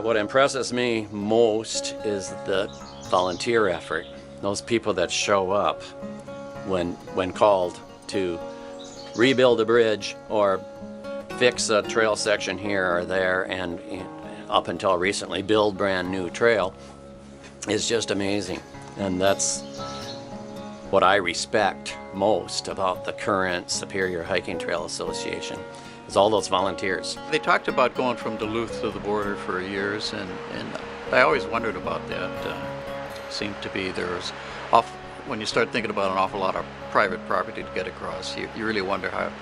What impresses me most is the volunteer effort. Those people that show up when called to rebuild a bridge or fix a trail section here or there, and up until recently build brand new trail, is just amazing. And that's what I respect most about the current Superior Hiking Trail Association, is all those volunteers. They talked about going from Duluth to the border for years, and I always wondered about that. Seemed to be when you start thinking about an awful lot of private property to get across, you really wonder how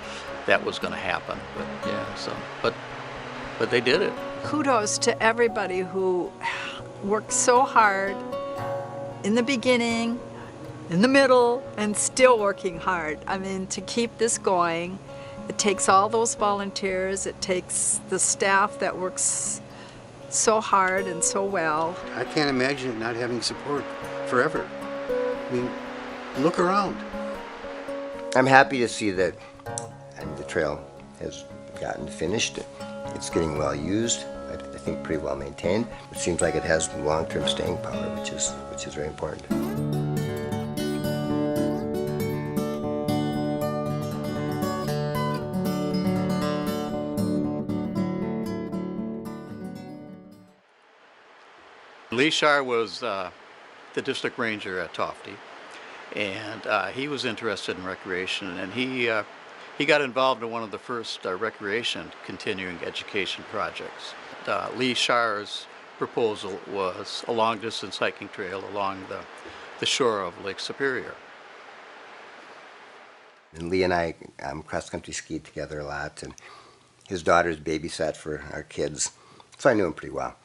that was going to happen. But yeah, but they did it. Kudos to everybody who worked so hard in the beginning, in the middle, and still working hard. I mean, to keep this going, it takes all those volunteers, it takes the staff that works so hard and so well. I can't imagine it not having support forever. I mean, look around. I'm happy to see that the trail has gotten finished. It's getting well used. I think pretty well maintained. It seems like it has long-term staying power, which is very important. Lee Shar was the district ranger at Tofte, and he was interested in recreation, and he got involved in one of the first recreation continuing education projects. Lee Shar's proposal was a long-distance hiking trail along the shore of Lake Superior. And Lee and I cross-country skied together a lot, and his daughters babysat for our kids, so I knew him pretty well.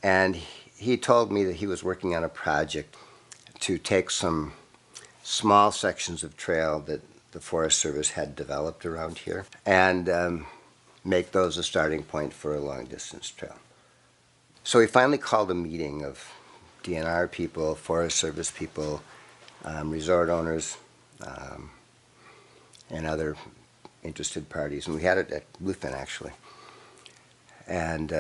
And he told me that he was working on a project to take some small sections of trail that the Forest Service had developed around here and make those a starting point for a long-distance trail. So we finally called a meeting of DNR people, Forest Service people, resort owners, and other interested parties. And we had it at Bluefin, actually. And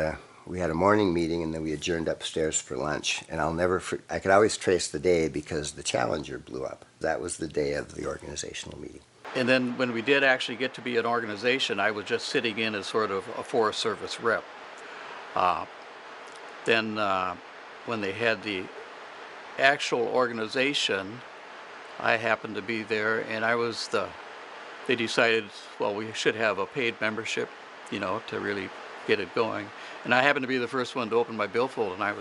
we had a morning meeting, and then we adjourned upstairs for lunch. And I could always trace the day because the Challenger blew up. That was the day of the organizational meeting. And then when we did actually get to be an organization, I was just sitting in as sort of a Forest Service rep. Then when they had the actual organization, I happened to be there, and they decided, well, we should have a paid membership, to really get it going. And I happened to be the first one to open my billfold, and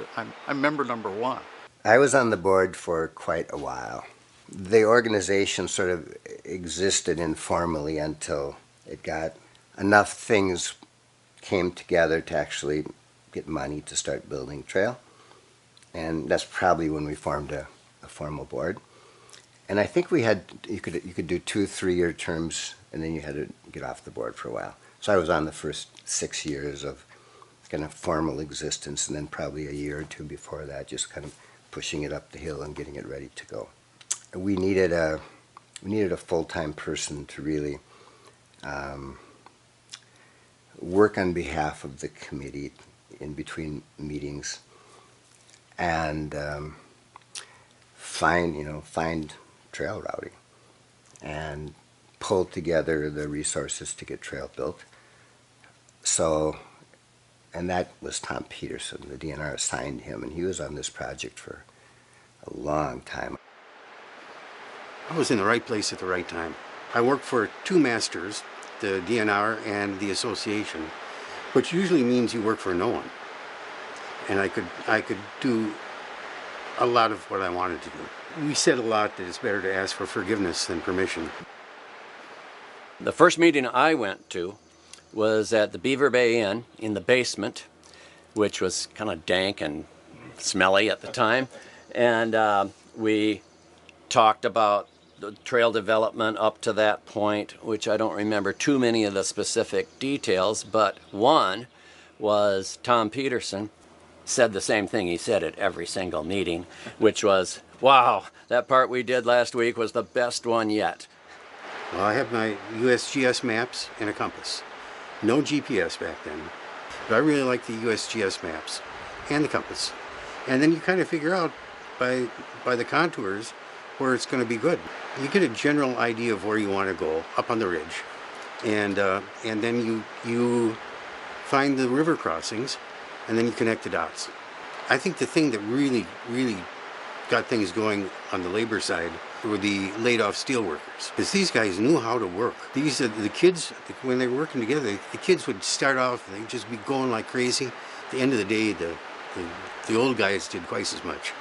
I'm member number 1. I was on the board for quite a while. The organization sort of existed informally until it got enough things came together to actually get money to start building trail. And that's probably when we formed a formal board. And I think you could do 2 3-year terms, and then you had to get off the board for a while. So I was on the first 6 years of kind of formal existence, and then probably a year or 2 before that, just kind of pushing it up the hill and getting it ready to go. We needed a full-time person to really work on behalf of the committee in between meetings and find trail routing and pull together the resources to get trail built. So, and that was Tom Peterson. The DNR assigned him, and he was on this project for a long time. I was in the right place at the right time. I worked for 2 masters, the DNR and the association, which usually means you work for no one. And I could do a lot of what I wanted to do. We said a lot that it's better to ask for forgiveness than permission. The first meeting I went to was at the Beaver Bay Inn in the basement, which was kind of dank and smelly at the time. And we talked about the trail development up to that point, which I don't remember too many of the specific details, but one was Tom Peterson said the same thing he said at every single meeting, which was, wow, that part we did last week was the best one yet. Well, I have my USGS maps and a compass. No GPS back then, but I really like the USGS maps. and the compass. And then you kind of figure out by the contours where it's going to be good. You get a general idea of where you want to go up on the ridge, and then you find the river crossings, and then you connect the dots. I think the thing that really got things going on the labor side were the laid off steel workers, because these guys knew how to work. These are the kids, when they were working together, the kids would start off, they'd just be going like crazy. At the end of the day, the old guys did twice as much.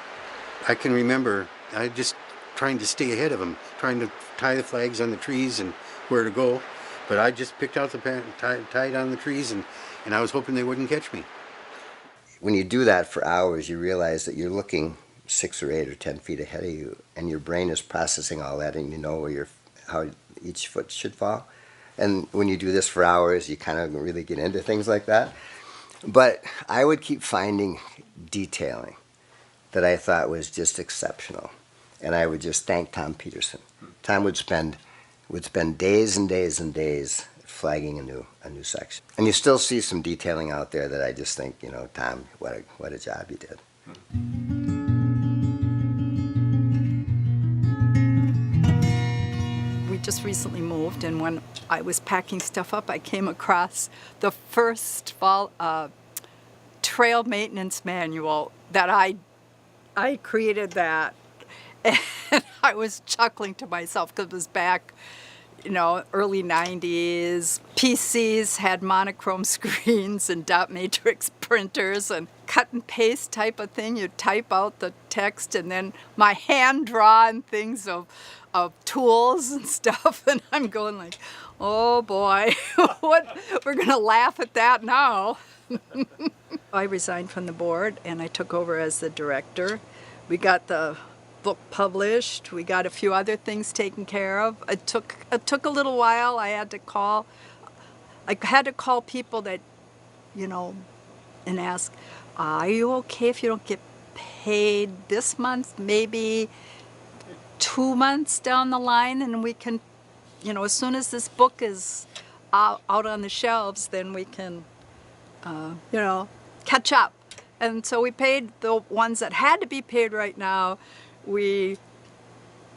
I can remember I just trying to stay ahead of them, trying to tie the flags on the trees and where to go, but I just picked out the pen, tied on the trees, and I was hoping they wouldn't catch me. When you do that for hours, you realize that you're looking 6 or 8 or 10 feet ahead of you, and your brain is processing all that, and you know how each foot should fall. And when you do this for hours, you kind of really get into things like that. But I would keep finding detailing that I thought was just exceptional, and I would just thank Tom Peterson. Tom would spend days and days and days flagging a new section, and you still see some detailing out there that I just think, you know, Tom, what a job you did. We just recently moved, and when I was packing stuff up, I came across the first trail maintenance manual that I created that, and I was chuckling to myself because it was back, you know, early 90s. PCs had monochrome screens and dot matrix printers and cut and paste type of thing. You type out the text, and then my hand-drawn things of tools and stuff, and I'm going like, oh boy, what, we're gonna laugh at that now. I resigned from the board and I took over as the director. We got the book published. We got a few other things taken care of. It took a little while. I had to call people that, you know, and ask, are you okay if you don't get paid this month? Maybe 2 months down the line, and we can, you know, as soon as this book is out on the shelves, then we can, you know, catch up. And so we paid the ones that had to be paid right now. We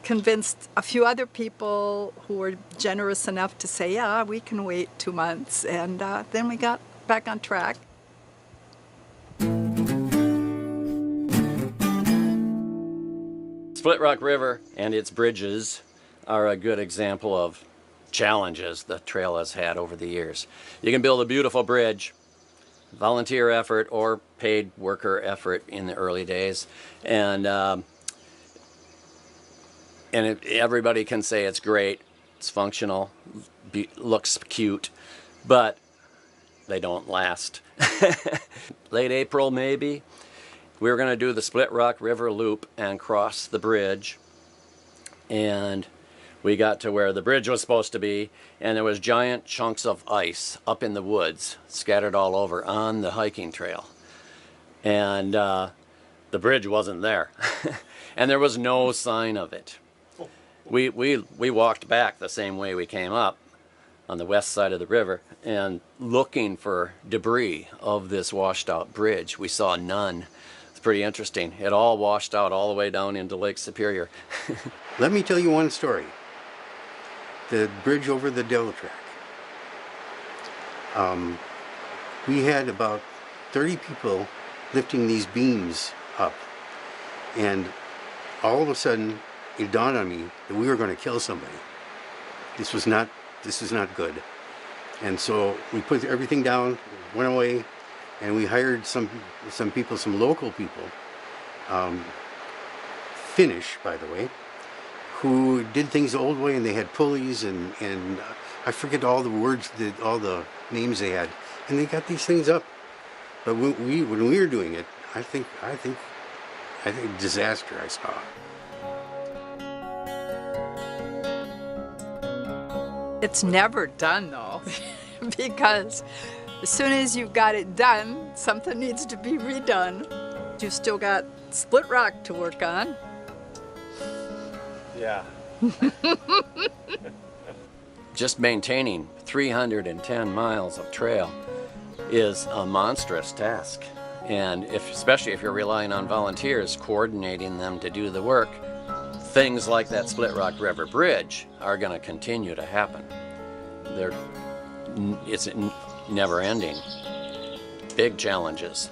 convinced a few other people who were generous enough to say, yeah, we can wait 2 months. And then we got back on track. Split Rock River and its bridges are a good example of challenges the trail has had over the years. You can build a beautiful bridge, volunteer effort or paid worker effort in the early days, and everybody can say it's great, it's functional, looks cute, but they don't last. Late April maybe, we were going to do the Split Rock River loop and cross the bridge, and we got to where the bridge was supposed to be, and there was giant chunks of ice up in the woods scattered all over on the hiking trail, and the bridge wasn't there. And there was no sign of it. We walked back the same way we came up on the west side of the river, and looking for debris of this washed out bridge. We saw none. It's pretty interesting. It all washed out all the way down into Lake Superior. Let me tell you one story. The bridge over the Devil Track. We had about 30 people lifting these beams up, and all of a sudden it dawned on me that we were going to kill somebody. This was not good. And so we put everything down, went away, and we hired some people, some local people, Finnish, by the way, who did things the old way, and they had pulleys and I forget all the words, all the names they had, and they got these things up. But when we were doing it, I think disaster I saw. It's never done though, because as soon as you've got it done, something needs to be redone. You've still got Split Rock to work on. Yeah. Just maintaining 310 miles of trail is a monstrous task. And especially if you're relying on volunteers coordinating them to do the work, things like that Split Rock River Bridge are going to continue to happen. It's never ending. Big challenges.